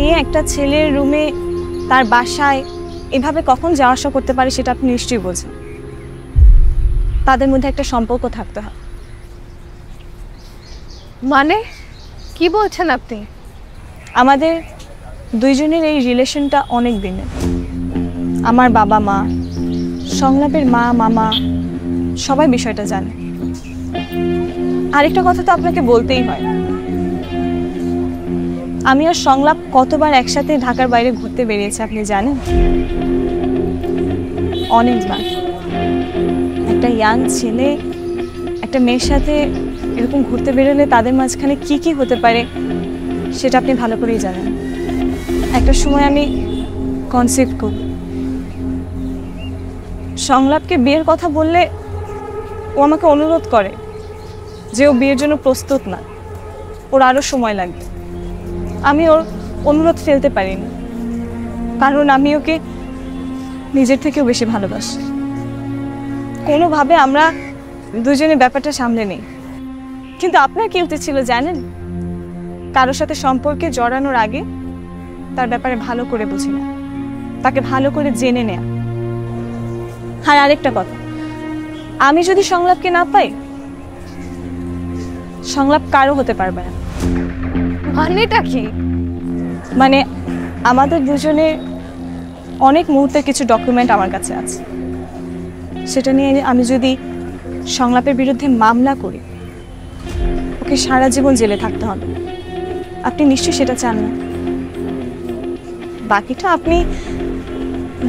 মেয়ে একটা ছেলের রুমে তার বাসায় এভাবে কখন যাওয়া আসা করতে পারে সেটা আপনি নিশ্চয়ই বোঝেন। তাদের মধ্যে একটা সম্পর্ক থাকতে হয়। মানে কি বলছেন আপনি? আমাদের দুইজনের এই রিলেশনটা অনেক দিনের। আমার বাবা মা, সংলাপের মা মামা সবাই বিষয়টা জানে। আরেকটা কথা তো আপনাকে বলতেই হয়, আমি আর সংলাপ কতবার একসাথে ঢাকার বাইরে ঘুরতে বেরিয়েছে আপনি জানেন? অনেকবার। একটা ইয়াং ছেলে একটা মেয়ের সাথে এরকম ঘুরতে বেরোলে তাদের মাঝখানে কি কি হতে পারে সেটা আপনি ভালো করেই জানেন। একটা সময় আমি কনসিভ করি। সংলাপকে বিয়ের কথা বললে ও আমাকে অনুরোধ করে যে ও বিয়ের জন্য প্রস্তুত না, ওর আরও সময় লাগবে। আমি ওর অনুরোধ ফেলতে পারিনি, কারণ আমি ওকে নিজের থেকেও বেশি ভালোবাসি। কোনোভাবে আমরা দুজনে ব্যাপারটা সামলে নেই। কিন্তু আপনার কি উচিত ছিল জানেন? কারোর সাথে সম্পর্কে জড়ানোর আগে তার ব্যাপারে ভালো করে বুঝে নেওয়া, তাকে ভালো করে জেনে নেয়া। আর আরেকটা কথা, আমি যদি সংলাপকে না পাই, সংলাপ কারো হতে পারবে না। মানেটা কি? মানে আমাদের দুজনের অনেক মুহূর্তের কিছু ডকুমেন্ট আমার কাছে আছে। সেটা নিয়ে আমি যদি সংলাপের বিরুদ্ধে মামলা করি, ওকে সারা জীবন জেলে থাকতে হবে। আপনি নিশ্চয়ই সেটা চান না। বাকিটা আপনি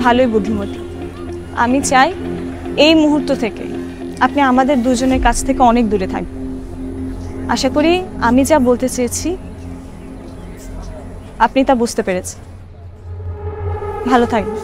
ভালোই বুদ্ধিমতী। আমি চাই এই মুহূর্ত থেকে আপনি আমাদের দুজনের কাছ থেকে অনেক দূরে থাকবেন। আশা করি আমি যা বলতে চেয়েছি আপনি তা বুঝতে পেরেছেন। ভালো থাকবেন।